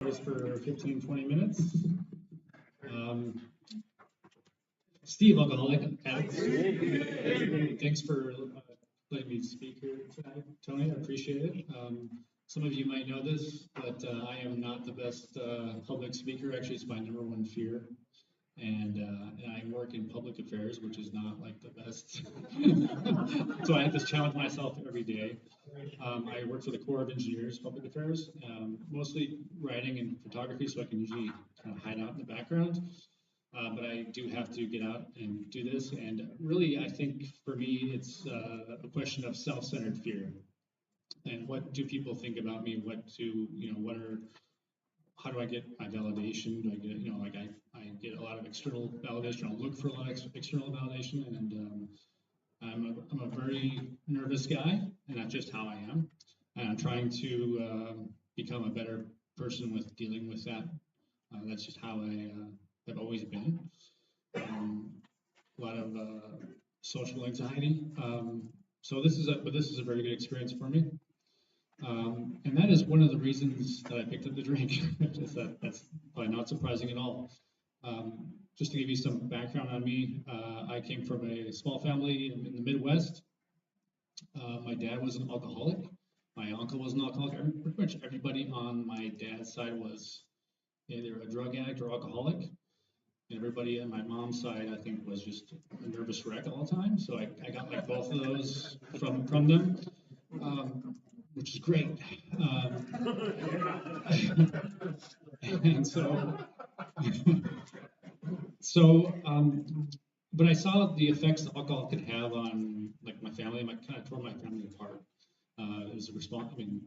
For 15, 20 minutes. Steve, alcoholic addicts. Thanks for letting me speak here tonight, Tony. I appreciate it. Some of you might know this, but I am not the best public speaker. Actually, it's my number one fear. And I work in public affairs, which is not like the best. So I have to challenge myself every day. I work for the Corps of Engineers, public affairs, mostly writing and photography, so I can usually kind of hide out in the background. But I do have to get out and do this. And really, I think for me, it's a question of self-centered fear. And what do people think about me? How do I get my validation? Do I get, like I get a lot of external validation. I'll look for a lot of external validation, and I'm a very nervous guy, and that's just how I am. And I'm trying to become a better person with dealing with that. That's just how I have always been. A lot of social anxiety. So this is a very good experience for me. And that is one of the reasons that I picked up the drink. That's probably not surprising at all. Just to give you some background on me, I came from a small family in the Midwest. My dad was an alcoholic. My uncle was an alcoholic. Pretty much everybody on my dad's side was either a drug addict or alcoholic. And everybody on my mom's side, I think, was just a nervous wreck all the time. So I got like both of those from them. Which is great. And but I saw the effects that alcohol could have on like my family. I kind of tore my family apart. It was a response. I mean,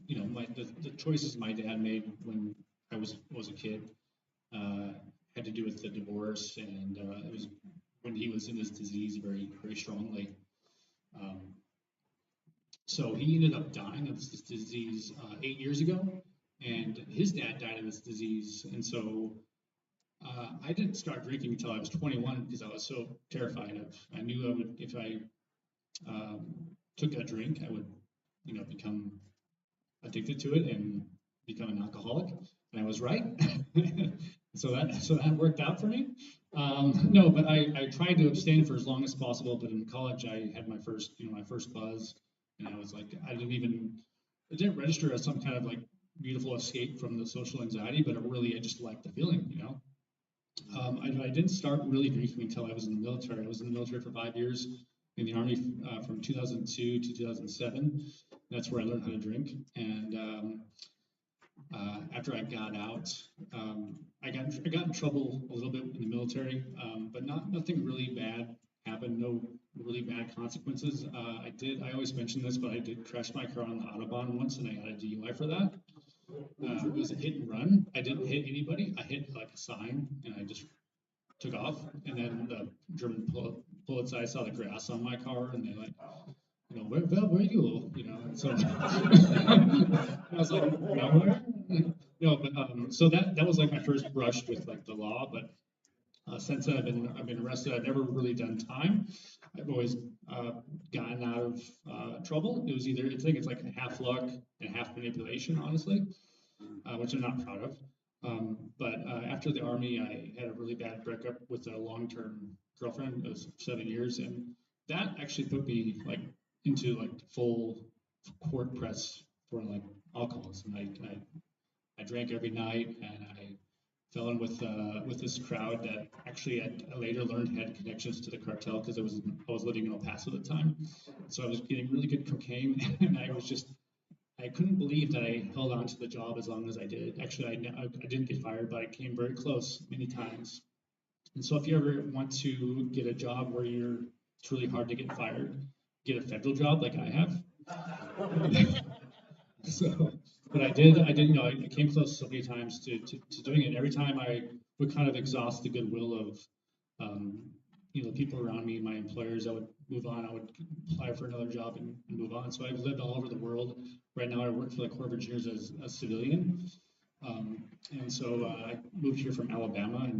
the choices my dad made when I was a kid had to do with the divorce, and it was when he was in his disease very, very strongly. So he ended up dying of this disease 8 years ago, and his dad died of this disease. And so I didn't start drinking until I was 21 because I was so terrified of. I knew I would, if I took a drink, I would, become addicted to it and become an alcoholic. And I was right. So that worked out for me. No, but I tried to abstain for as long as possible. But in college, I had my first buzz. And I was like, it didn't register as some kind of like beautiful escape from the social anxiety, but I just liked the feeling, I didn't start really drinking until I was in the military. I was in the military for 5 years in the Army from 2002 to 2007. That's where I learned how to drink. And after I got out, I got in trouble a little bit in the military, but nothing really bad happened. No really bad consequences. I always mention this, but I did crash my car on the Autobahn once, and I got a DUI for that. It was a hit and run. I didn't hit anybody. I hit like a sign, and I just took off. And then the German bullets, I saw the grass on my car, and they like, where are you? So I was like, nowhere. But so that was like my first brush with like the law, but. Since then, I've been arrested. I've never really done time. I've always gotten out of trouble. I think it's like half luck and half manipulation, honestly, which I'm not proud of. But after the Army, I had a really bad breakup with a long-term girlfriend. It was 7 years, and that actually put me like into like full court press for like alcoholism. I drank every night, and I fell in with this crowd that actually I later learned had connections to the cartel because I was living in El Paso at the time. So I was getting really good cocaine, and I couldn't believe that I held on to the job as long as I did. Actually, I didn't get fired, but I came very close many times. And so if you ever want to get a job where it's really hard to get fired, get a federal job like I have. But I did, I came close so many times to doing it. And every time I would kind of exhaust the goodwill of, people around me, my employers, I would move on. I would apply for another job and move on. So I've lived all over the world. Right now I work for the Corps of Engineers as a civilian. And so I moved here from Alabama. I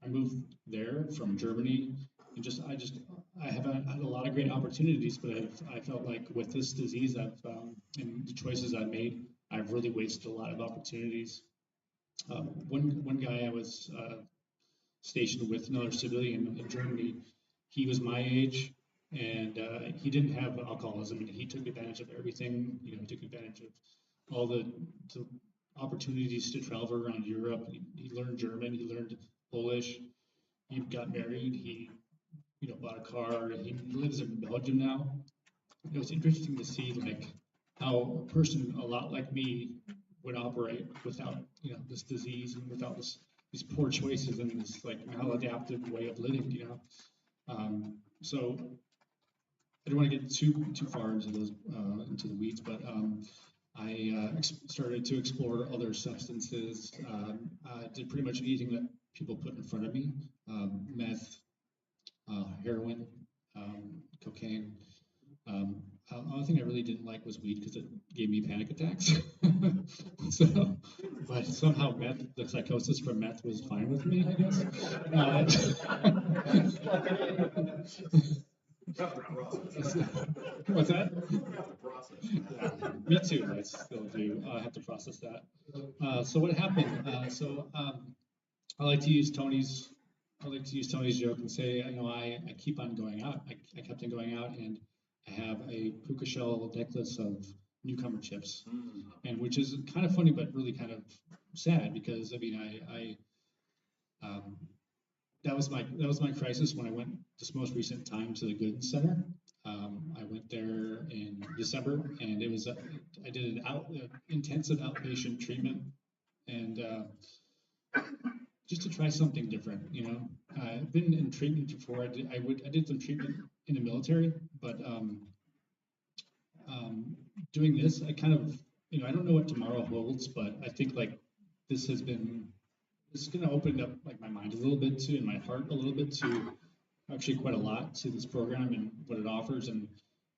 moved there from Germany. And I have had a lot of great opportunities, but I felt like with this disease and the choices I've made, I've really wasted a lot of opportunities. One guy I was stationed with, another civilian in Germany, he was my age, and he didn't have alcoholism, and he took advantage of everything. He took advantage of all the opportunities to travel around Europe. He learned German, he learned Polish, he got married, he bought a car, he lives in Belgium now. It was interesting to see like how a person a lot like me would operate without this disease and without these poor choices and this like maladaptive way of living. So I don't want to get too far into those into the weeds, but I started to explore other substances. I did pretty much anything that people put in front of me: meth, heroin, cocaine. The only thing I really didn't like was weed because it gave me panic attacks. So, but somehow the psychosis from meth was fine with me, I guess. What's that? Yeah, me too. I still do. I have to process that. So what happened? I like to use Tony's. I like to use Tony's joke and say, I keep on going out. I kept on going out, and I have a puka shell necklace of newcomer chips, and which is kind of funny, but really kind of sad because um, that was my crisis when I went this most recent time to the Gooden Center. I went there in December, and it was I did an intensive outpatient treatment, and just to try something different. I've been in treatment before. I did some treatment in the military, but doing this, I kind of I don't know what tomorrow holds, but I think like this has been this is going to open up like my mind a little bit to and my heart a little bit to actually quite a lot to this program and what it offers, and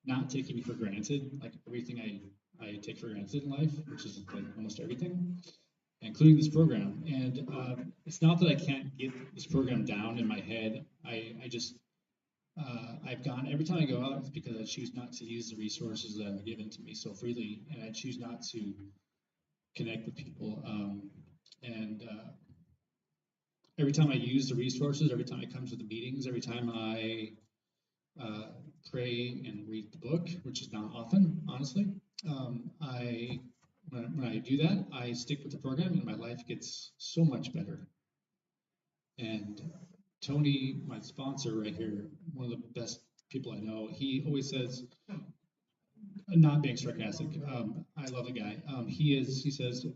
not taking for granted like everything I take for granted in life, which is like almost everything, including this program. And it's not that I can't get this program down in my head. I just I've gone every time I go out, it's because I choose not to use the resources that are given to me so freely, and I choose not to connect with people. And every time I use the resources, every time I come to the meetings, every time I pray and read the book, which is not often, honestly, when I do that, I stick with the program, and my life gets so much better. And Tony, my sponsor right here, one of the best people I know, he always says, not being sarcastic, I love the guy. He says,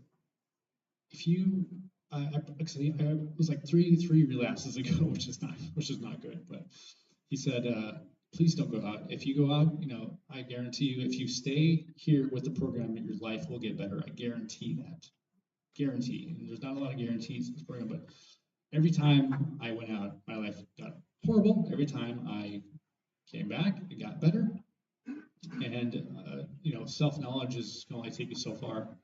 if you, actually, it was like three relapses ago, which is not good. But he said, please don't go out. If you go out, I guarantee you, if you stay here with the program, your life will get better. I guarantee that. Guarantee. And there's not a lot of guarantees in this program, but every time I went out, my life got horrible. Every time I came back, it got better. And self-knowledge can only take you so far.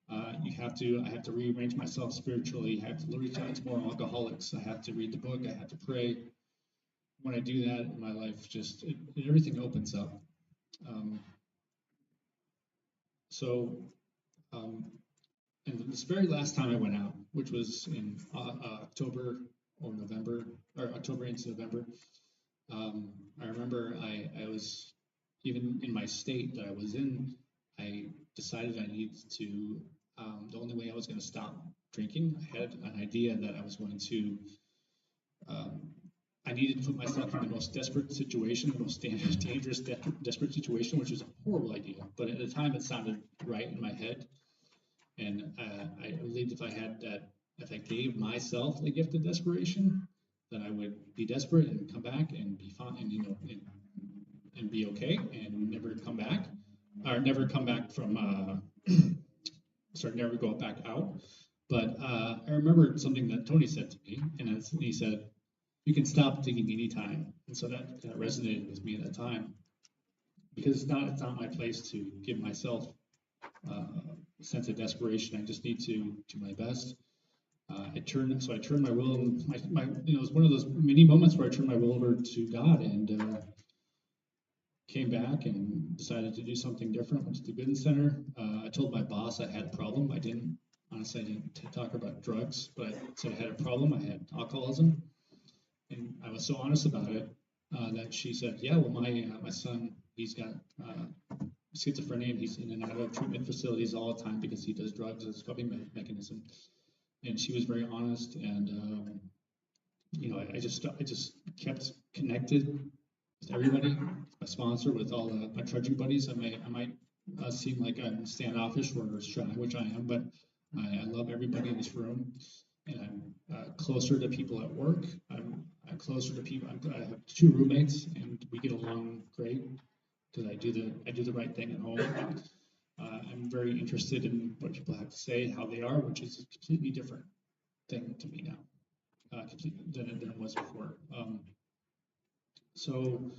I have to rearrange myself spiritually. I have to reach out to more alcoholics. I have to read the book. I have to pray. When I do that, my life just everything opens up. And this very last time I went out, which was in October or November, or October into November, I remember I was, even in my state that I was in, I decided I needed to, the only way I was going to stop drinking, I had an idea that I was going to, I needed to put myself in the most desperate situation, the most dangerous, desperate situation, which was a horrible idea. But at the time, it sounded right in my head. And I believed if I gave myself the gift of desperation, that I would be desperate and come back and be fine, and and be okay, and never come back, or never come back from, never go back out. But I remember something that Tony said to me, and he said, "You can stop thinking anytime." And so that resonated with me at that time, because it's not my place to give myself a sense of desperation. I just need to do my best. I turned my will, it was one of those many moments where I turned my will over to God, and came back and decided to do something different. Went to the Gooden Center. I told my boss I had a problem. Honestly, I didn't talk about drugs, but I said I had a problem. I had alcoholism, and I was so honest about it that she said, "Yeah, well, my son, he's got schizophrenia, and he's in and out of treatment facilities all the time because he does drugs as a coping mechanism." And she was very honest, and I just kept connected with everybody, my sponsor, with all my trudging buddies. I might seem like I'm standoffish or shy, which I am, but I love everybody in this room, and I'm closer to people at work. I'm closer to people. I have 2 roommates, and we get along great because I do the right thing at home. I'm very interested in what people have to say, how they are, which is a completely different thing to me now, completely than it was before. So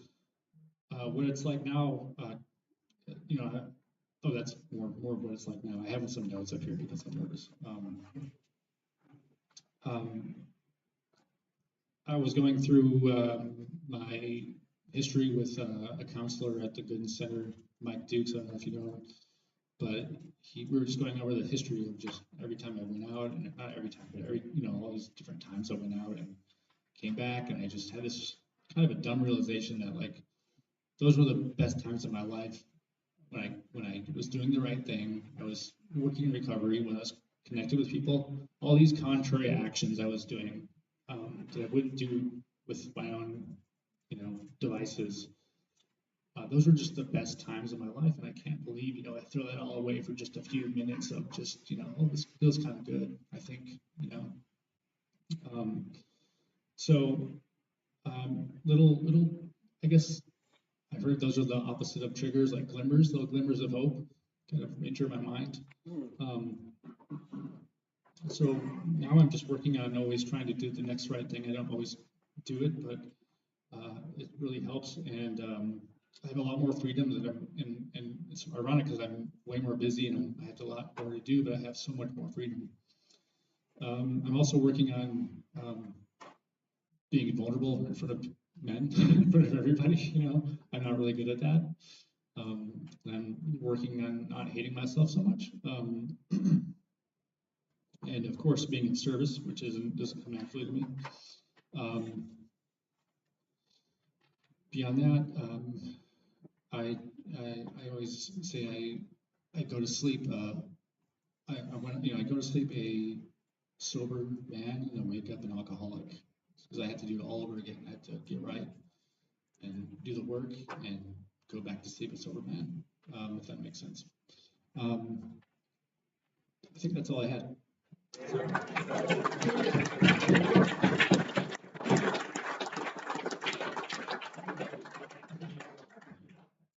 what it's like now, that's more of what it's like now. I have some notes up here because I'm nervous. I was going through my history with a counselor at the Gooden Center, Mike Dukes. I don't know if you know him, but we were just going over the history of just every time I went out, and not every time, but all these different times I went out and came back, and I just had this kind of a dumb realization that like those were the best times of my life when I was doing the right thing. I was working in recovery, when I was connected with people. All these contrary actions I was doing that I wouldn't do with my own, devices. Those were just the best times of my life, and I can't believe, I throw that all away for just a few minutes of just, oh, this feels kind of good. I think, so little, I guess I've heard those are the opposite of triggers, like glimmers, little glimmers of hope, kind of enter my mind. So now I'm just working on always trying to do the next right thing. I don't always do it, but it really helps. And I have a lot more freedom and it's ironic because I'm way more busy and I have a lot more to do, but I have so much more freedom. I'm also working on being vulnerable in front of men, in front of everybody. I'm not really good at that. I'm working on not hating myself so much. And of course, being in service, which doesn't come naturally to me. Beyond that, I always say I go to sleep. I go to sleep a sober man and I wake up an alcoholic because I have to do it all over again. I have to get right and do the work and go back to sleep a sober man, if that makes sense. I think that's all I had.